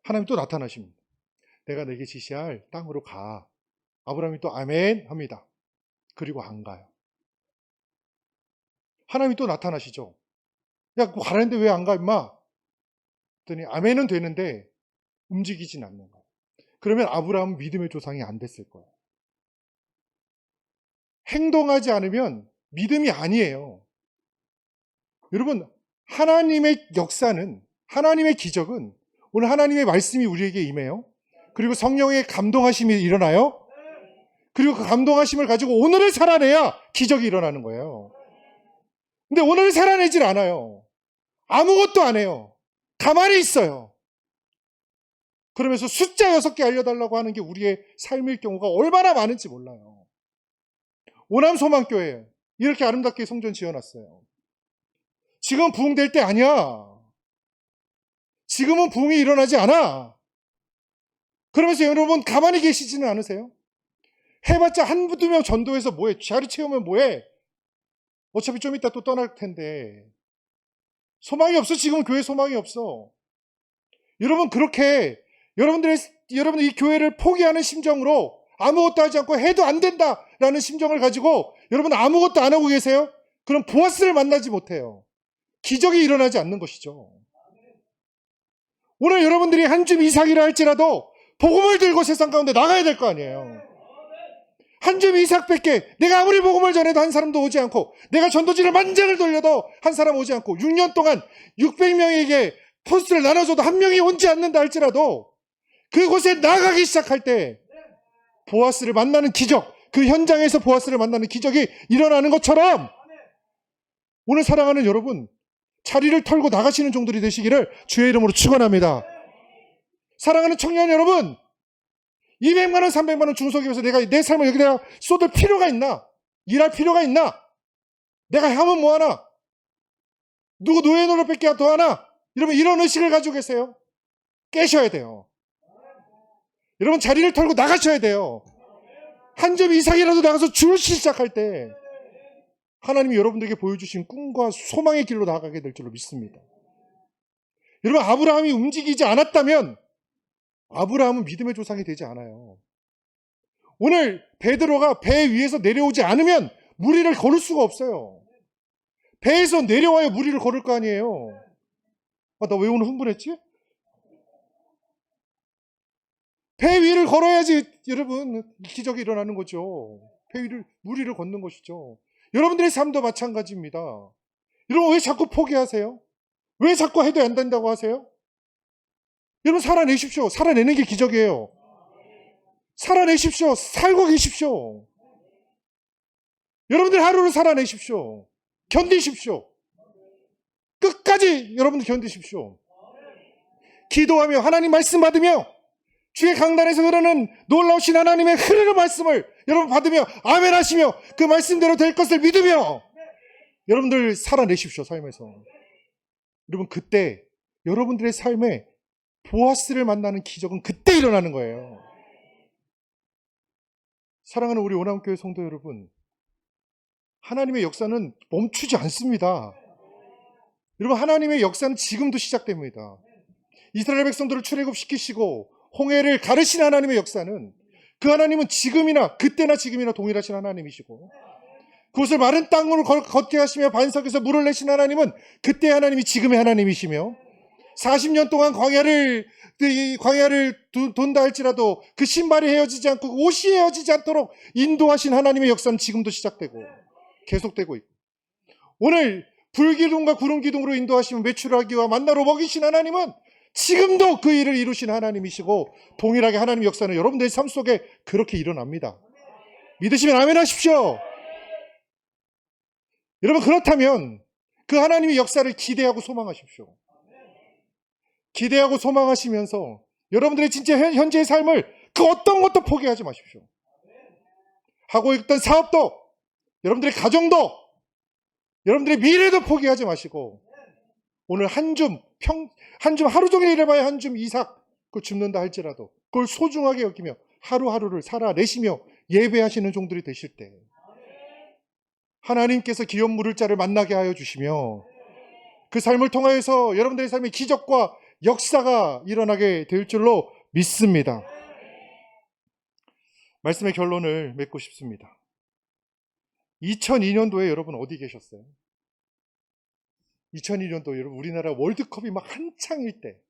S1: 하나님이 또 나타나십니다. 내가 내게 지시할 땅으로 가. 아브라함이 또 아멘 합니다. 그리고 안 가요. 하나님이 또 나타나시죠. 야, 가라는데 왜 안 가, 임마? 그랬더니 아멘은 되는데 움직이진 않는 거예요. 그러면 아브라함은 믿음의 조상이 안 됐을 거예요. 행동하지 않으면 믿음이 아니에요. 여러분, 하나님의 역사는, 하나님의 기적은 오늘 하나님의 말씀이 우리에게 임해요. 그리고 성령의 감동하심이 일어나요. 그리고 그 감동하심을 가지고 오늘을 살아내야 기적이 일어나는 거예요. 근데 오늘을 살아내질 않아요. 아무것도 안 해요. 가만히 있어요. 그러면서 숫자 6개 알려달라고 하는 게 우리의 삶일 경우가 얼마나 많은지 몰라요. 오남소망교회 이렇게 아름답게 성전 지어놨어요. 지금 부흥될 때 아니야. 지금은 부흥이 일어나지 않아. 그러면서 여러분 가만히 계시지는 않으세요? 해봤자 한두 명 전도해서 뭐해? 자리 채우면 뭐해? 어차피 좀 이따 또 떠날 텐데. 소망이 없어. 지금은 교회 소망이 없어. 여러분 그렇게 여러분들 이 교회를 포기하는 심정으로 아무것도 하지 않고 해도 안 된다라는 심정을 가지고 여러분 아무것도 안 하고 계세요? 그럼 보아스를 만나지 못해요. 기적이 일어나지 않는 것이죠. 오늘 여러분들이 한 줌 이삭이라 할지라도 복음을 들고 세상 가운데 나가야 될 거 아니에요. 한 줌 이삭밖에 내가 아무리 복음을 전해도 한 사람도 오지 않고 내가 전도지를 만장을 돌려도 한 사람 오지 않고 6년 동안 600명에게 포스트를 나눠줘도 한 명이 오지 않는다 할지라도 그곳에 나가기 시작할 때 보아스를 만나는 기적, 그 현장에서 보아스를 만나는 기적이 일어나는 것처럼 오늘 사랑하는 여러분 자리를 털고 나가시는 종들이 되시기를 주의 이름으로 축원합니다. 사랑하는 청년 여러분 200만 원, 300만 원 중소기업에서 내가 내 삶을 여기다가 쏟을 필요가 있나? 일할 필요가 있나? 내가 하면 뭐하나? 누구 노예 노릇밖에 더 하나? 여러분 이런 의식을 가지고 계세요? 깨셔야 돼요. 여러분 자리를 털고 나가셔야 돼요. 한 점 이상이라도 나가서 주시 시작할 때 하나님이 여러분들에게 보여주신 꿈과 소망의 길로 나아가게 될 줄로 믿습니다. 여러분 아브라함이 움직이지 않았다면 아브라함은 믿음의 조상이 되지 않아요. 오늘 베드로가 배 위에서 내려오지 않으면 무리를 걸을 수가 없어요. 배에서 내려와야 무리를 걸을 거 아니에요. 나 왜 오늘 흥분했지? 배 위를 걸어야지 여러분 기적이 일어나는 거죠. 배 위를 무리를 걷는 것이죠. 여러분들의 삶도 마찬가지입니다. 여러분 왜 자꾸 포기하세요? 왜 자꾸 해도 안 된다고 하세요? 여러분 살아내십시오. 살아내는 게 기적이에요. 살아내십시오. 살고 계십시오. 여러분들 하루를 살아내십시오. 견디십시오. 끝까지 여러분들 견디십시오. 기도하며 하나님 말씀 받으며 주의 강단에서 흐르는 놀라우신 하나님의 흐르는 말씀을 여러분 받으며 아멘 하시며 그 말씀대로 될 것을 믿으며 여러분들 살아내십시오. 삶에서. 여러분 그때 여러분들의 삶에 보아스를 만나는 기적은 그때 일어나는 거예요. 사랑하는 우리 오남교회 성도 여러분, 하나님의 역사는 멈추지 않습니다. 여러분 하나님의 역사는 지금도 시작됩니다. 이스라엘 백성들을 출애굽시키시고 홍해를 가르신 하나님의 역사는 그 하나님은 지금이나 그때나 지금이나 동일하신 하나님이시고 그곳을 마른 땅으로 걷게 하시며 반석에서 물을 내신 하나님은 그때 하나님이 지금의 하나님이시며 40년 동안 광야를 돈다 할지라도 그 신발이 헤어지지 않고 그 옷이 헤어지지 않도록 인도하신 하나님의 역사는 지금도 시작되고 계속되고 있고 오늘 불기둥과 구름기둥으로 인도하시며 메추라기와 만나로 먹이신 하나님은 지금도 그 일을 이루신 하나님이시고 동일하게 하나님의 역사는 여러분들의 삶 속에 그렇게 일어납니다. 믿으시면 아멘 하십시오. 여러분 그렇다면 그 하나님의 역사를 기대하고 소망하십시오. 기대하고 소망하시면서 여러분들의 진짜 현재의 삶을 그 어떤 것도 포기하지 마십시오. 하고 있던 사업도, 여러분들의 가정도, 여러분들의 미래도 포기하지 마시고, 오늘 한 줌 하루 종일 일해봐야 한 줌 이삭 그걸 줍는다 할지라도 그걸 소중하게 여기며 하루하루를 살아내시며 예배하시는 종들이 되실 때 하나님께서 기업 물을 자를 만나게 하여 주시며 그 삶을 통하여서 여러분들의 삶에 기적과 역사가 일어나게 될 줄로 믿습니다. 말씀의 결론을 맺고 싶습니다. 2002년도에 여러분 어디 계셨어요? 2002년도 여러분 우리나라 월드컵이 막 한창일 때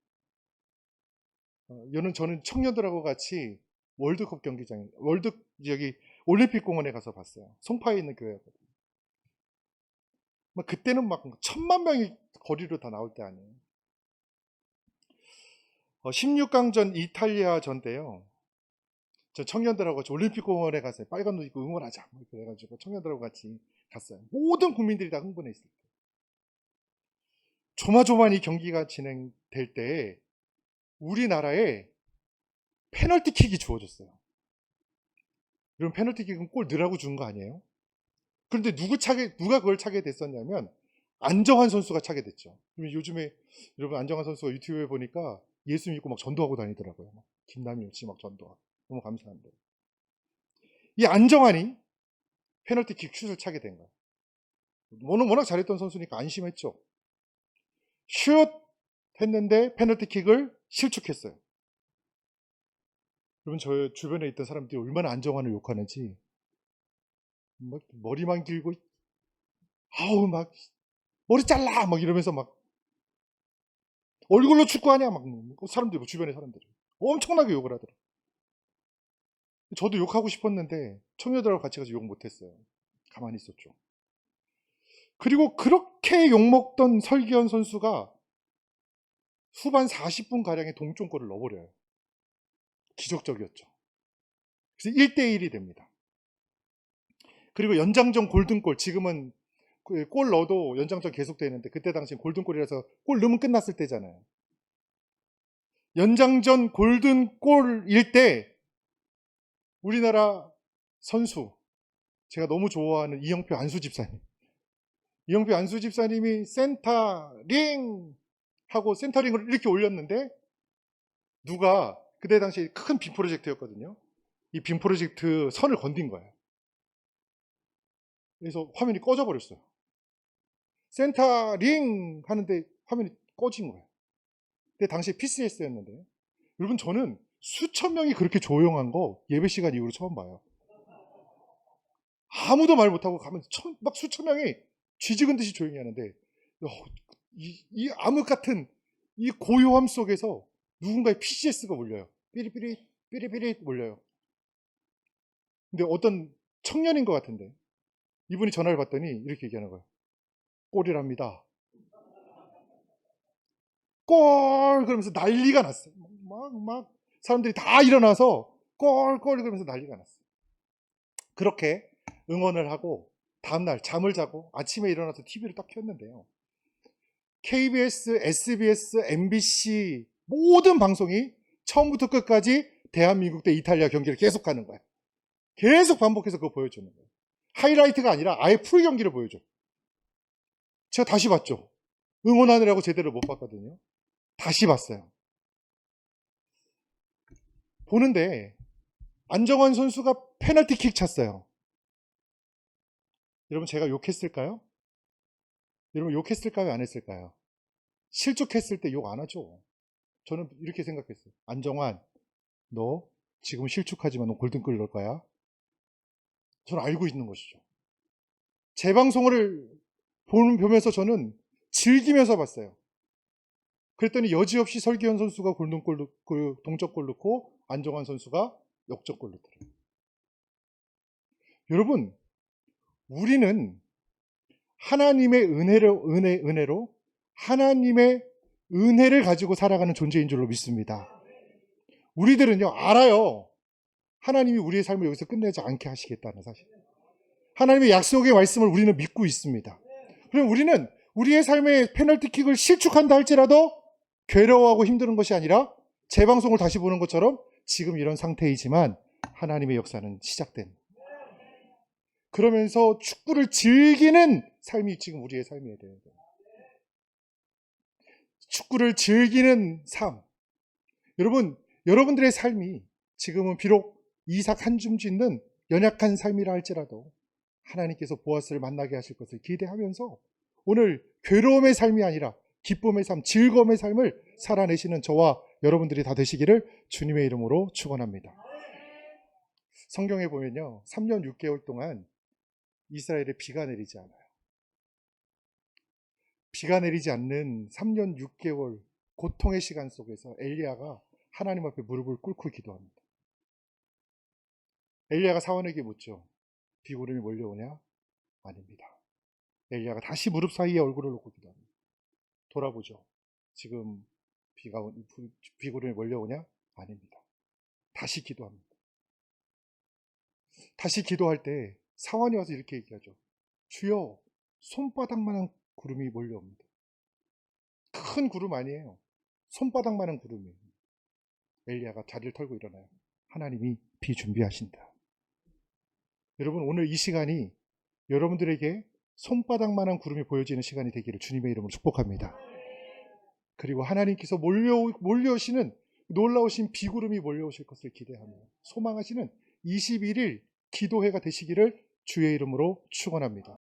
S1: 저는 청년들하고 같이 월드컵 경기장에 여기 올림픽 공원에 가서 봤어요. 송파에 있는 교회거든요. 그때는 막 1000만 명이 거리로 다 나올 때 아니에요. 16강전 이탈리아전 때요. 저 청년들하고 같이 올림픽 공원에 갔어요. 빨간 옷 입고 응원하자. 그래가지고 청년들하고 같이 갔어요. 모든 국민들이 다 흥분해 있을 때. 조마조마한 이 경기가 진행될 때 우리나라에 페널티킥이 주어졌어요. 이런 페널티킥은 골 넣으라고 준 거 아니에요? 그런데 누가 그걸 차게 됐었냐면 안정환 선수가 차게 됐죠. 요즘에 여러분 안정환 선수가 유튜브에 보니까 예수 믿고 막 전도하고 다니더라고요. 김남일 씨 막 전도하고. 너무 감사한데. 이 안정환이 페널티킥 슛을 차게 된 거예요. 워낙 잘했던 선수니까 안심했죠. 슛 했는데 페널티킥을 실축했어요. 여러분 저 주변에 있던 사람들이 얼마나 안정환을 욕하는지 막 머리만 길고 아우 막 머리 잘라 막 이러면서 막 얼굴로 축구하냐 막 사람들이 주변에 사람들이 엄청나게 욕을 하더라고요. 저도 욕하고 싶었는데 청년들하고 같이 가서 욕 못했어요. 가만히 있었죠. 그리고 그렇게 욕먹던 설기현 선수가 후반 40분가량의 동점골을 넣어버려요. 기적적이었죠. 그래서 1대1이 됩니다. 그리고 연장전 골든골, 지금은 골 넣어도 연장전 계속되는데 그때 당시엔 골든골이라서 골 넣으면 끝났을 때잖아요. 연장전 골든골일 때 우리나라 선수, 제가 너무 좋아하는 이영표 안수 집사님. 이영표 안수 집사님이 센터링 하고 센터링을 이렇게 올렸는데 누가 그때 당시 큰 빔 프로젝트였거든요. 이 빔 프로젝트 선을 건든 거예요. 그래서 화면이 꺼져 버렸어요. 센터링 하는데 화면이 꺼진 거예요. 근데 당시 PCS였는데 여러분 저는 수천 명이 그렇게 조용한 거 예배 시간 이후로 처음 봐요. 아무도 말 못하고 가면 막 수천 명이 쥐죽은 듯이 조용히 하는데 이 암흑 같은 이 고요함 속에서 누군가의 PCS가 울려요. 삐리삐리 삐리삐리 울려요. 근데 어떤 청년인 것 같은데 이분이 전화를 받더니 이렇게 얘기하는 거예요. 골이랍니다. 골! 그러면서 난리가 났어요. 막 사람들이 다 일어나서 골! 그러면서 난리가 났어요. 그렇게 응원을 하고 다음날 잠을 자고 아침에 일어나서 TV를 딱 켰는데요. KBS, SBS, MBC 모든 방송이 처음부터 끝까지 대한민국 대 이탈리아 경기를 계속하는 거예요. 계속 반복해서 그거 보여주는 거예요. 하이라이트가 아니라 아예 풀 경기를 보여줘요. 제가 다시 봤죠. 응원하느라고 제대로 못 봤거든요. 다시 봤어요. 보는데 안정환 선수가 페널티킥 찼어요. 여러분 제가 욕했을까요? 여러분 욕했을까요? 안 했을까요? 실축했을 때 욕 안 하죠. 저는 이렇게 생각했어요. 안정환, 너 지금 실축하지만 너 골든골 넣을 거야? 저는 알고 있는 것이죠. 재방송을 보면서 저는 즐기면서 봤어요. 그랬더니 여지없이 설기현 선수가 골든골, 동점골 넣고 안정환 선수가 역전골 넣더래요. 여러분, 우리는 하나님의 은혜로 하나님의 은혜를 가지고 살아가는 존재인 줄로 믿습니다. 우리들은요, 알아요. 하나님이 우리의 삶을 여기서 끝내지 않게 하시겠다는 사실. 하나님의 약속의 말씀을 우리는 믿고 있습니다. 그럼 우리는 우리의 삶의 페널티킥을 실축한다 할지라도 괴로워하고 힘드는 것이 아니라 재방송을 다시 보는 것처럼 지금 이런 상태이지만 하나님의 역사는 시작된. 그러면서 축구를 즐기는 삶이 지금 우리의 삶이어야 돼요. 축구를 즐기는 삶. 여러분, 여러분들의 삶이 지금은 비록 이삭 한 줌 짓는 연약한 삶이라 할지라도 하나님께서 보아스를 만나게 하실 것을 기대하면서 오늘 괴로움의 삶이 아니라 기쁨의 삶, 즐거움의 삶을 살아내시는 저와 여러분들이 다 되시기를 주님의 이름으로 축원합니다. 성경에 보면요, 3년 6개월 동안 이스라엘에 비가 내리지 않아요. 비가 내리지 않는 3년 6개월 고통의 시간 속에서 엘리야가 하나님 앞에 무릎을 꿇고 기도합니다. 엘리야가 사원에게 묻죠. 비구름이 몰려오냐? 아닙니다. 엘리야가 다시 무릎 사이에 얼굴을 놓고 기도합니다. 돌아보죠. 지금 비구름이 몰려오냐? 아닙니다. 다시 기도합니다. 다시 기도할 때 사원이 와서 이렇게 얘기하죠. 주여, 손바닥만한 구름이 몰려옵니다. 큰 구름 아니에요. 손바닥만한 구름이에요. 엘리야가 자리를 털고 일어나요. 하나님이 비 준비하신다. 여러분, 오늘 이 시간이 여러분들에게 손바닥만한 구름이 보여지는 시간이 되기를 주님의 이름으로 축복합니다. 그리고 하나님께서 몰려오시는 놀라우신 비구름이 몰려오실 것을 기대하며 소망하시는 21일 기도회가 되시기를 주의 이름으로 축원합니다.